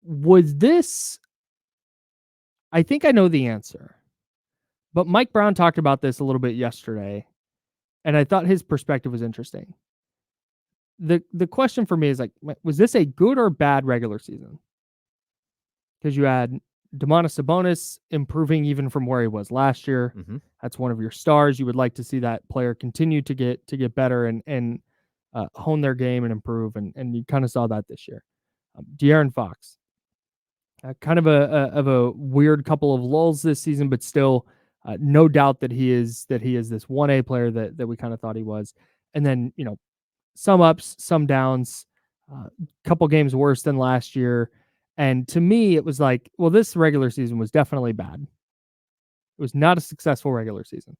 Was this? I think I know the answer, but Mike Brown talked about this a little bit yesterday, and I thought his perspective was interesting. The question for me is like, was this a good or bad regular season? Because you had Domantas Sabonis improving even from where he was last year. Mm-hmm. That's one of your stars. You would like to see that player continue to get better and hone their game and improve, and you kind of saw that this year. De'Aaron Fox, kind of a weird couple of lulls this season, but still, no doubt that he is this 1A player that we kind of thought he was. And then some ups, some downs, couple games worse than last year. And to me, it was like, well, this regular season was definitely bad. It was not a successful regular season.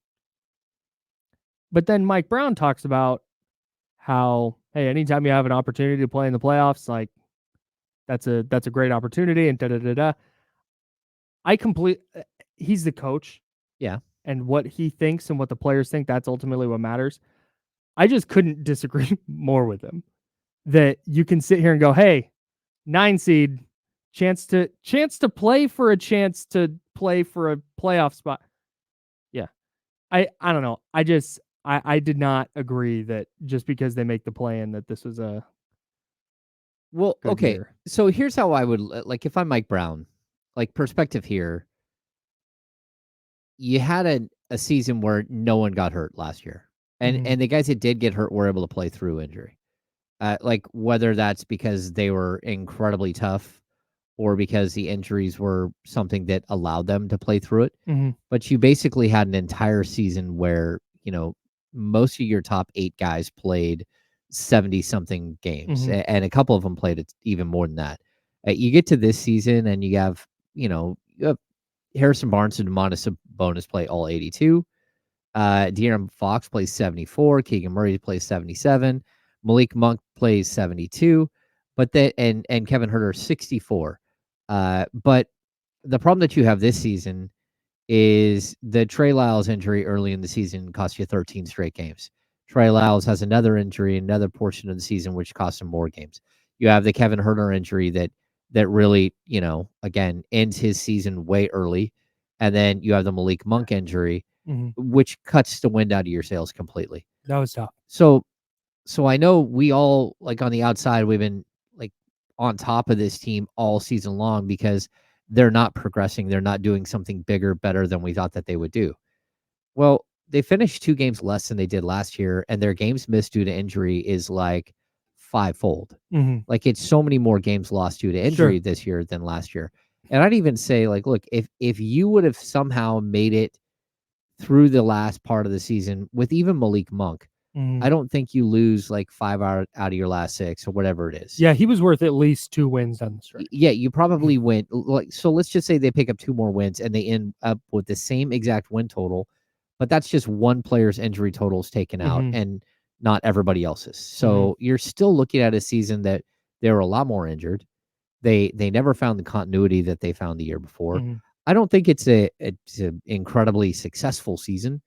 But then Mike Brown talks about how, hey, anytime you have an opportunity to play in the playoffs, like that's a great opportunity, and da da da da. He's the coach. Yeah. And what he thinks and what the players think, that's ultimately what matters. I just couldn't disagree more with him. That you can sit here and go, hey, 9 seed, chance to play for a playoff spot. Yeah. I don't know. I did not agree that just because they make the play in that this was a good year. So here's how I would, like, if I'm Mike Brown, like, perspective here. You had a season where no one got hurt last year. And the guys that did get hurt were able to play through injury. Like, whether that's because they were incredibly tough or because the injuries were something that allowed them to play through it. Mm-hmm. But you basically had an entire season where, most of your top 8 guys played 70-something games, and a couple of them played it even more than that. You get to this season, and you have Harrison Barnes and Domantas Sabonis play all 82. De'Aaron Fox plays 74. Keegan Murray plays 77. Malik Monk plays 72. But and Kevin Huerter 64. But the problem that you have this season is the Trey Lyles injury early in the season cost you 13 straight games. Trey Lyles has another injury, another portion of the season, which cost him more games. You have the Kevin Huerter injury that really, again, ends his season way early. And then you have the Malik Monk injury, which cuts the wind out of your sails completely. That was tough. So I know we all, like, on the outside, we've been like on top of this team all season long because they're not progressing. They're not doing something bigger, better than we thought that they would do. Well, they finished 2 games less than they did last year, and their games missed due to injury is like 5-fold. Like, it's so many more games lost due to injury this year than last year. And I'd even say, like, look, if you would have somehow made it through the last part of the season with even Malik Monk, I don't think you lose like 5 out of your last 6 or whatever it is. Yeah, he was worth at least 2 wins on the stretch. Yeah, you probably win. Like, so let's just say they pick up 2 more wins and they end up with the same exact win total, but that's just one player's injury totals taken out and not everybody else's. So you're still looking at a season that they were a lot more injured. They never found the continuity that they found the year before. I don't think it's an incredibly successful season.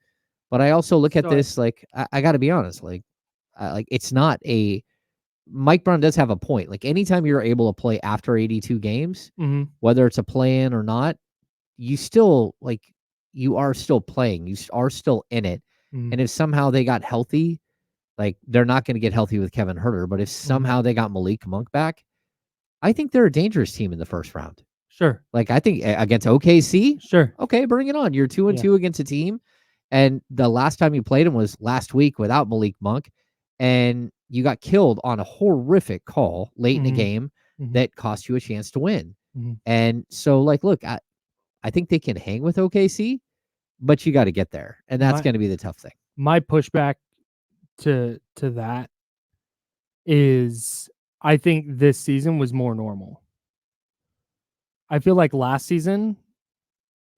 But I also look at this like I got to be honest, like it's not a Mike Brown does have a point. Like, anytime you're able to play after 82 games, whether it's a play-in or not, you still you are still playing. You are still in it. And if somehow they got healthy, like, they're not going to get healthy with Kevin Huerter, but if somehow they got Malik Monk back, I think they're a dangerous team in the first round. Sure. Like, I think against OKC, sure. Okay, bring it on. You're 2-2 against a team. And the last time you played him was last week without Malik Monk, and you got killed on a horrific call late in the game that cost you a chance to win. And so, like, look, I think they can hang with OKC, but you got to get there, and that's going to be the tough thing. My pushback to that is I think this season was more normal. I feel like last season,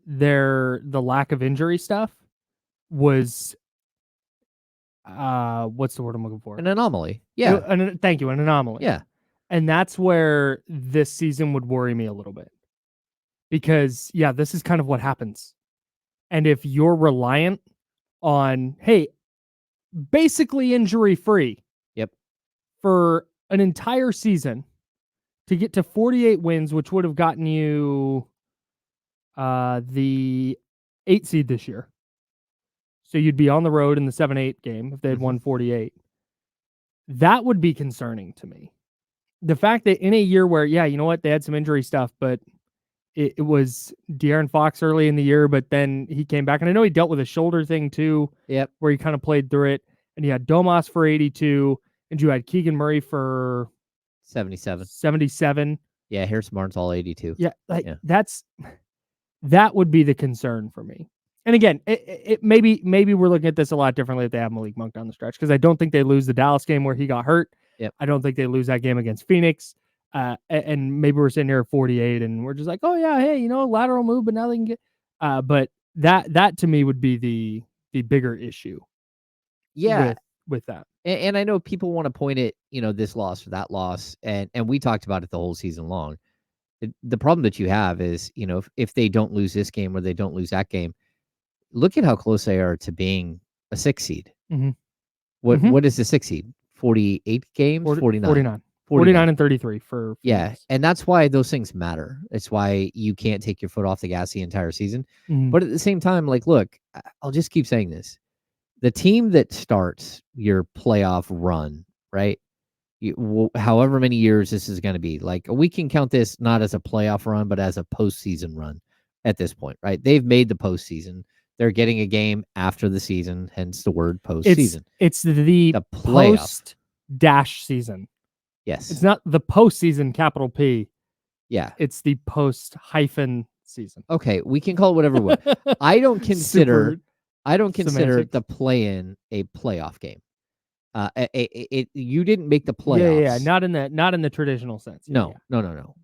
the lack of injury stuff was what's the word I'm looking for? An anomaly. Yeah. Thank you, an anomaly. Yeah. And that's where this season would worry me a little bit. Because, yeah, this is kind of what happens. And if you're reliant on, hey, basically injury-free Yep. for an entire season, to get to 48 wins, which would have gotten you the 8 seed this year. So you'd be on the road in the 7-8 game if they had won 48. That would be concerning to me. The fact that in a year where, yeah, you know what, they had some injury stuff, but it was De'Aaron Fox early in the year, but then he came back. And I know he dealt with a shoulder thing too, where he kind of played through it. And you had Domas for 82, and you had Keegan Murray for 77. Yeah, Harrison Barnes all 82. Yeah, that would be the concern for me. And again, it maybe we're looking at this a lot differently if they have Malik Monk down the stretch, because I don't think they lose the Dallas game where he got hurt. I don't think they lose that game against Phoenix. And maybe we're sitting here at 48 and we're just like, oh yeah, hey, you know, lateral move, but now they can get. But that to me would be the bigger issue. Yeah, with that. And I know people want to point at, you know, this loss or that loss, and we talked about it the whole season long. The problem that you have is, you know, if they don't lose this game or they don't lose that game, look at how close they are to being a 6 seed. What is the 6 seed? 48 games? 49. 49 and 33 for Phoenix. And that's why those things matter. It's why you can't take your foot off the gas the entire season. But at the same time, like, look, I'll just keep saying this. The team that starts your playoff run, right? However many years this is going to be, like, we can count this not as a playoff run, but as a postseason run at this point, right? They've made the postseason. They're getting a game after the season, hence the word postseason. It's the post-dash season. Yes. It's not the postseason, capital P. Yeah. It's the post-hyphen season. Okay, we can call it whatever we want. I don't consider the play-in a playoff game. You didn't make the playoffs. Yeah, not in the traditional sense. No.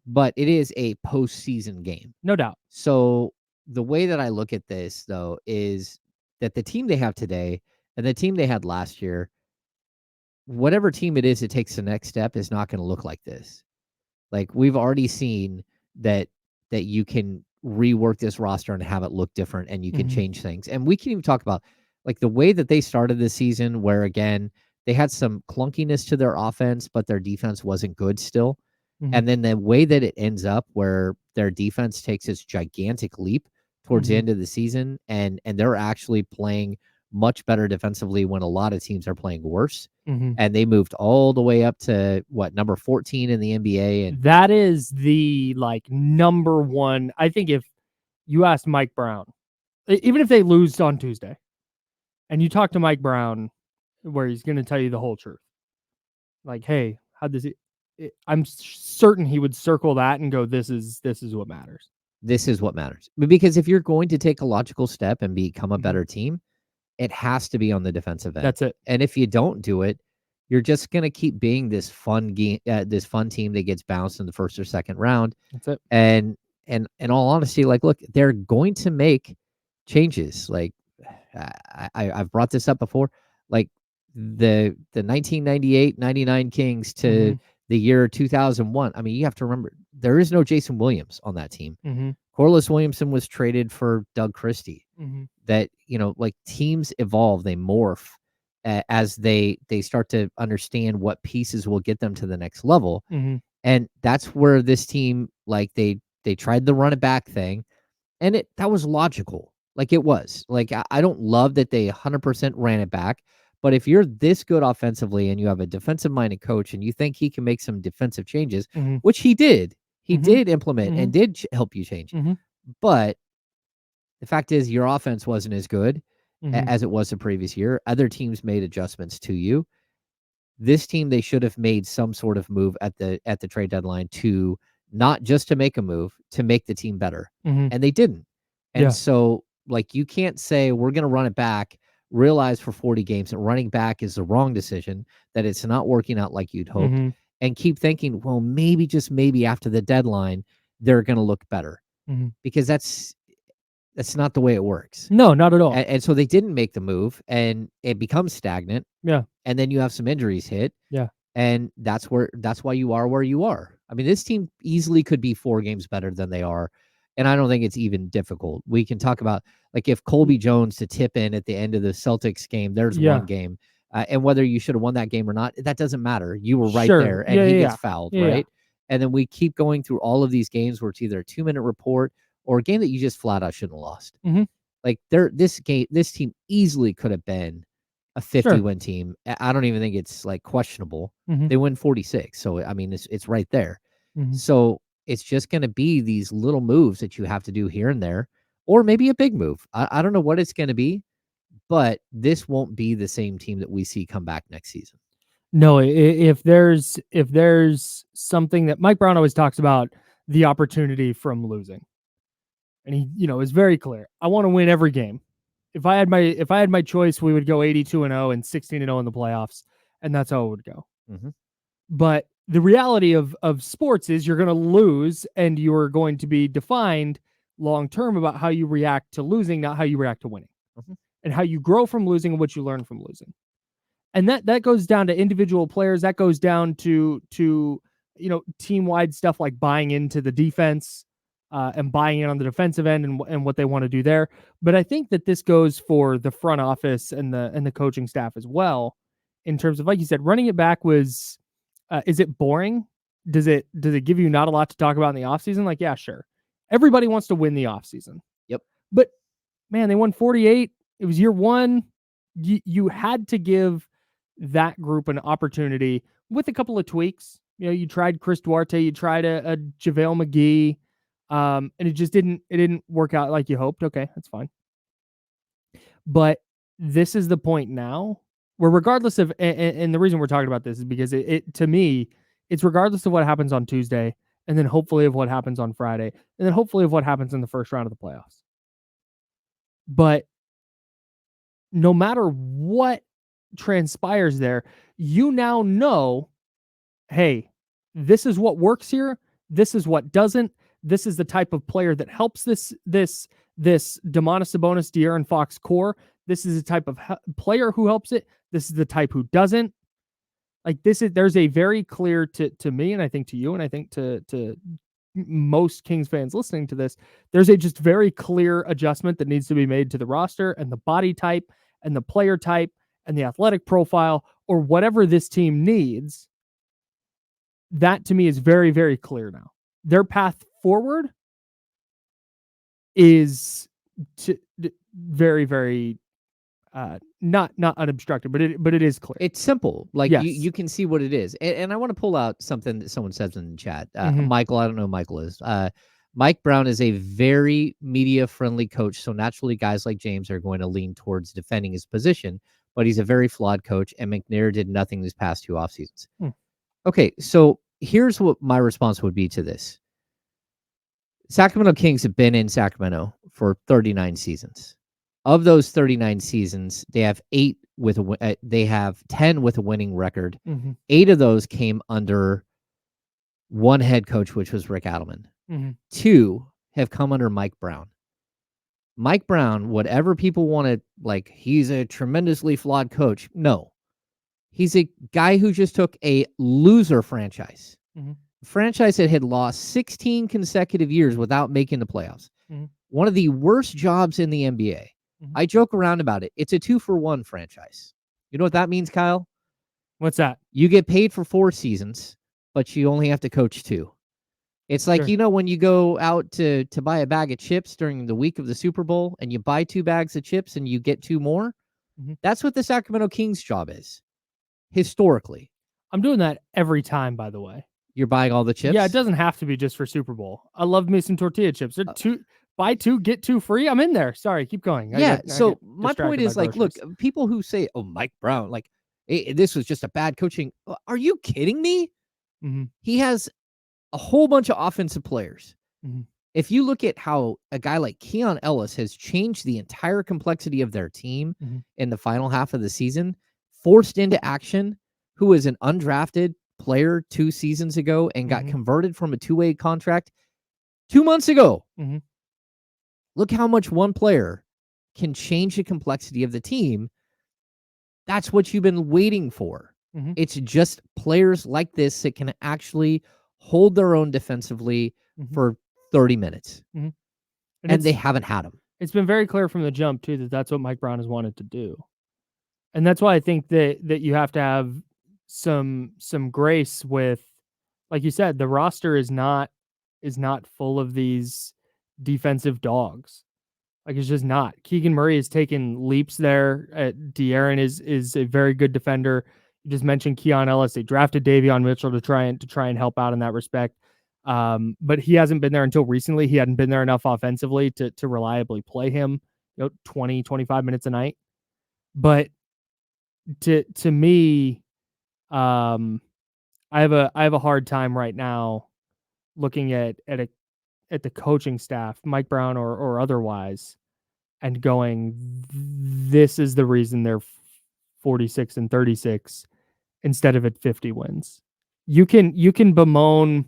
But it is a postseason game. No doubt. So the way that I look at this, though, is that the team they have today and the team they had last year, whatever team it is that takes the next step is not going to look like this. Like, we've already seen that you can rework this roster and have it look different, and you can change things. And we can even talk about, like, the way that they started the season, where, again, they had some clunkiness to their offense, but their defense wasn't good still. And then the way that it ends up, where their defense takes this gigantic leap towards the end of the season, and they're actually playing much better defensively when a lot of teams are playing worse. And they moved all the way up to number 14 in the NBA. And that is the, like, number one. I think if you ask Mike Brown, even if they lose on Tuesday, and you talk to Mike Brown, where he's going to tell you the whole truth, like, hey, how does it? I'm certain he would circle that and go, this is what matters. This is what matters. Because if you're going to take a logical step and become a better team, it has to be on the defensive end. That's it. And if you don't do it, you're just going to keep being this fun game, this fun team that gets bounced in the first or second round. That's it. And in all honesty, like, look, they're going to make changes. Like, I've brought this up before, like the 1998-99 Kings to the year 2001. I mean, you have to remember, there is no Jason Williams on that team. Corliss Williamson was traded for Doug Christie. That, you know, like, teams evolve, they morph as they start to understand what pieces will get them to the next level. And that's where this team, like, they tried the run it back thing, and that was logical. Like, it was. Like, I don't love that they 100% ran it back, but if you're this good offensively and you have a defensive-minded coach and you think he can make some defensive changes, which he did implement and did help you change. But the fact is, your offense wasn't as good as it was the previous year. Other teams made adjustments to you. This team, they should have made some sort of move at the trade deadline, to not just to make a move, to make the team better. And they didn't. And so, like, you can't say we're going to run it back, realize for 40 games that running back is the wrong decision, that it's not working out like you'd hoped, and keep thinking, well, maybe, just maybe, after the deadline, they're going to look better. Because that's not the way it works. No, not at all. And so they didn't make the move, and it becomes stagnant. And then you have some injuries hit. And that's why you are where you are. I mean, this team easily could be 4 games better than they are. And I don't think it's even difficult. We can talk about, like, if Colby Jones to tip in at the end of the Celtics game, there's one game. And whether you should have won that game or not, that doesn't matter. You were right there, and he gets fouled, right? And then we keep going through all of these games where it's either a 2-minute report or a game that you just flat out shouldn't have lost. Mhm. Like this team easily could have been a 50-win team. I don't even think it's like questionable. Mhm. They win 46. So I mean it's right there. Mhm. So it's just going to be these little moves that you have to do here and there, or maybe a big move. I don't know what it's going to be, but this won't be the same team that we see come back next season. No, if there's something that Mike Brown always talks about, the opportunity from losing. And he, is very clear. I want to win every game. If I had my choice, we would go 82-0 and 16-0 in the playoffs, and that's how it would go. Mm-hmm. But the reality of sports is you're going to lose, and you're going to be defined long term about how you react to losing, not how you react to winning, and how you grow from losing and what you learn from losing. And that goes down to individual players. That goes down to team wide stuff like buying into the defense and buying in on the defensive end and what they want to do there. But I think that this goes for the front office and the coaching staff as well, in terms of, like you said, running it back was. Is it boring? Does it give you not a lot to talk about in the offseason? Like, yeah, sure. Everybody wants to win the offseason. Yep. But man, they won 48. It was year one. You had to give that group an opportunity with a couple of tweaks. You tried Chris Duarte, you tried a JaVale McGee, and it just didn't work out like you hoped. Okay, that's fine. But this is the point now where, regardless of, and the reason we're talking about this is because it to me, it's regardless of what happens on Tuesday, and then hopefully of what happens on Friday, and then hopefully of what happens in the first round of the playoffs. But no matter what transpires there, you now know, hey, this is what works here. This is what doesn't. This is the type of player that helps this Domantas Sabonis, De'Aaron Fox core. This is the type of player who helps it. This is the type who doesn't. Like, there's a very clear to me, and I think to you, and I think to most Kings fans listening to this, there's a just very clear adjustment that needs to be made to the roster and the body type and the player type and the athletic profile, or whatever this team needs. That to me is very, very clear now. Their path forward is very, very not unobstructed, but it is clear. It's simple. Like, yes. you can see what it is. And I want to pull out something that someone says in the chat. Michael, I don't know who Michael is. Mike Brown is a very media-friendly coach, so naturally guys like James are going to lean towards defending his position, but he's a very flawed coach, and McNair did nothing these past 2 off seasons. Okay, so here's what my response would be to this. Sacramento Kings have been in Sacramento for 39 seasons. Of those 39 seasons, they have 10 with a winning record. 8 of those came under one head coach, which was Rick Adelman. 2 have come under Mike Brown. Mike Brown, whatever people want to, like, he's a tremendously flawed coach. No. He's a guy who just took a loser franchise. Franchise that had lost 16 consecutive years without making the playoffs. One of the worst jobs in the NBA. I joke around about it. It's a 2-for-1 franchise. You know what that means, Kyle? What's that? You get paid for 4 seasons, but you only have to coach 2. It's like, when you go out to buy a bag of chips during the week of the Super Bowl and you buy 2 bags of chips and you get 2 more. That's what the Sacramento Kings job is. Historically. I'm doing that every time, by the way. You're buying all the chips? Yeah, it doesn't have to be just for Super Bowl. I love me some tortilla chips. They're buy 2, get 2 free. I'm in there. Sorry, keep going. Yeah, so my point is, like, look, people who say, oh, Mike Brown, like, this was just a bad coaching. Are you kidding me? He has a whole bunch of offensive players. If you look at how a guy like Keon Ellis has changed the entire complexity of their team in the final half of the season, forced into action, who is an undrafted player 2 seasons ago and got converted from a 2-way contract 2 months ago. Look how much one player can change the complexity of the team. That's what you've been waiting for. It's just players like this that can actually hold their own defensively for 30 minutes. And they haven't had them. It's been very clear from the jump, too, that that's what Mike Brown has wanted to do. And that's why I think that you have to have some grace with, like you said, the roster is not full of these defensive dogs. Like, it's just not. Keegan Murray has taken leaps there. De'Aaron is a very good defender. You just mentioned Keon Ellis. They drafted Davion Mitchell to try and help out in that respect. But he hasn't been there until recently. He hadn't been there enough offensively to reliably play him, 20, 25 minutes a night. But to me, I have a hard time right now looking at the coaching staff, Mike Brown or otherwise, and going, this is the reason they're 46-36 instead of at 50 wins. You can bemoan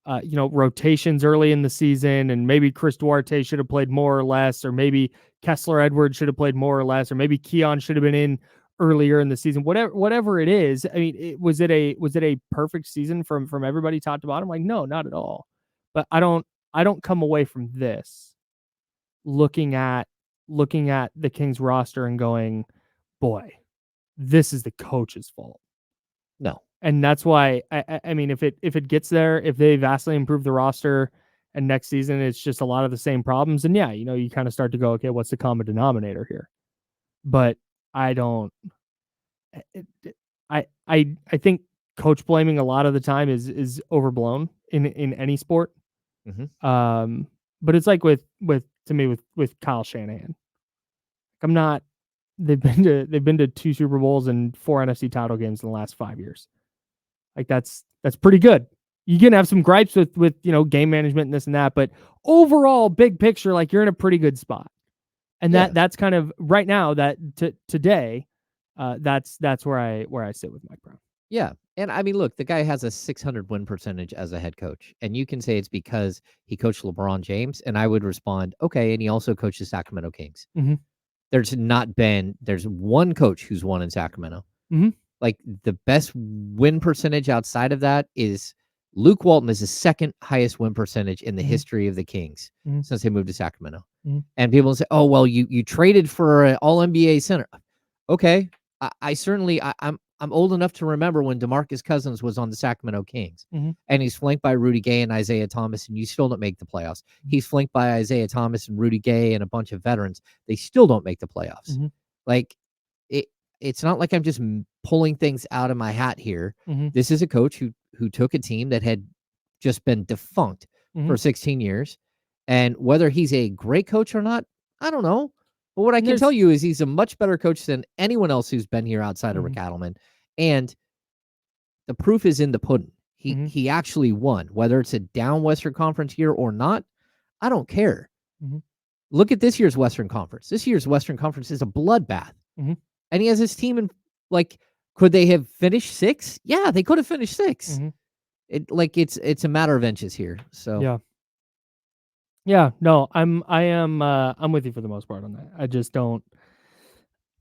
rotations early in the season, and maybe Chris Duarte should have played more or less, or maybe Kessler Edwards should have played more or less, or maybe Keon should have been in earlier in the season. Whatever it is, I mean, was it a perfect season from everybody top to bottom? Like, no, not at all. But I don't come away from this looking at the Kings roster and going, boy, this is the coach's fault. No. And that's why I mean, if it gets there, if they vastly improve the roster and next season it's just a lot of the same problems, and yeah, you kind of start to go, okay, what's the common denominator here? But I don't. I think coach blaming a lot of the time is overblown in any sport. Mm-hmm. But it's like with Kyle Shanahan. I'm not. They've been to 2 Super Bowls and 4 NFC title games in the last 5 years. Like, that's pretty good. You can have some gripes with game management and this and that, but overall, big picture, like, you're in a pretty good spot. And that's kind of right now that today, that's where I sit with Mike Brown. Yeah. And I mean, look, the guy has a 600 win percentage as a head coach. And you can say it's because he coached LeBron James. And I would respond, okay. And he also coached the Sacramento Kings. Mm-hmm. There's one coach who's won in Sacramento. Mm-hmm. Like, the best win percentage outside of that is Luke Walton is the second highest win percentage in the Mm-hmm. history of the Kings Mm-hmm. since they moved to Sacramento. Mm-hmm. And people say, oh, well, you traded for an all NBA center. Okay. I certainly, I'm old enough to remember when DeMarcus Cousins was on the Sacramento Kings, Mm-hmm. and he's flanked by Rudy Gay and Isaiah Thomas, and you still don't make the playoffs. He's flanked by Isaiah Thomas and Rudy Gay and a bunch of veterans. They still don't make the playoffs. Mm-hmm. Like, it's not like I'm just pulling things out of my hat here. Mm-hmm. This is a coach who took a team that had just been defunct for 16 years. And whether he's a great coach or not, I don't know. But what I can tell you is he's a much better coach than anyone else who's been here outside of Rick Adelman. And the proof is in the pudding. He actually won. Whether it's a down Western Conference year or not, I don't care. Mm-hmm. Look at this year's Western Conference. This year's Western Conference is a bloodbath. Mm-hmm. And he has his team in, like, could they have finished 6? Yeah, they could have finished 6. Mm-hmm. It's a matter of inches here. So yeah, no, I'm with you for the most part on that.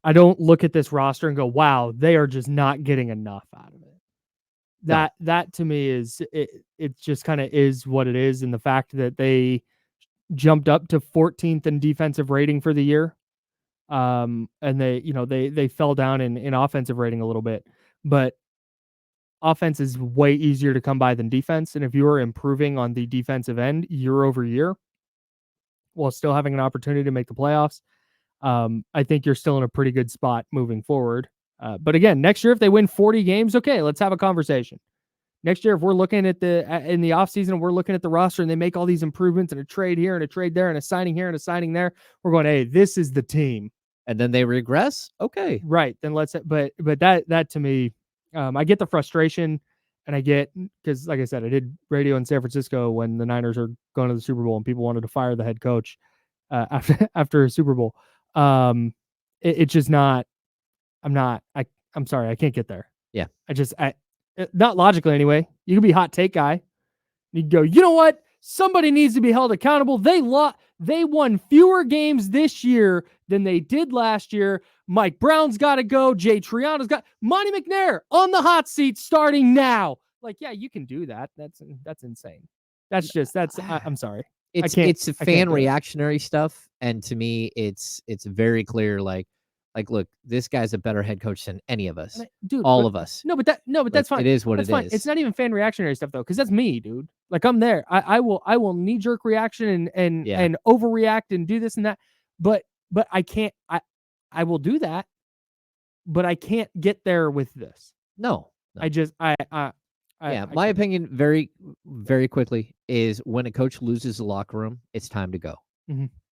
I don't look at this roster and go, wow, they are just not getting enough out of it. That to me is it just kind of is what it is, and the fact that they jumped up to 14th in defensive rating for the year. And they fell down in offensive rating a little bit, but offense is way easier to come by than defense. And if you are improving on the defensive end year over year, while still having an opportunity to make the playoffs, I think you're still in a pretty good spot moving forward. But again, next year, if they win 40 games, okay, let's have a conversation. Next year, if we're looking at in the offseason, we're looking at the roster and they make all these improvements and a trade here and a trade there and a signing here and a signing there, we're going, hey, this is the team. And then they regress. Okay. Right. Then but that to me, I get the frustration, and I get, because like I said, I did radio in San Francisco when the Niners are going to the Super Bowl and people wanted to fire the head coach after a Super Bowl. It's just not, I'm sorry, I can't get there. Yeah. Not logically anyway. You can be hot take guy. You go, you know what? Somebody needs to be held accountable. They won fewer games this year than they did last year. Mike Brown's got to go. Jay Triano's got Monty McNair on the hot seat starting now. Like, yeah, you can do that. That's insane. I'm sorry. It's fan reactionary stuff. And to me, it's very clear. Like, Like, look, this guy's a better head coach than any of us, dude, all of us. no, but Like, that's fine. it is what That's it fine. is. It's not even fan reactionary stuff though, because that's me, dude. Like I'm there. I will knee jerk reaction and overreact and do this and that. But I can't. I will do that, but I can't get there with this. No. I just I my opinion, very, very quickly, is when a coach loses the locker room, it's time to go. Mhm.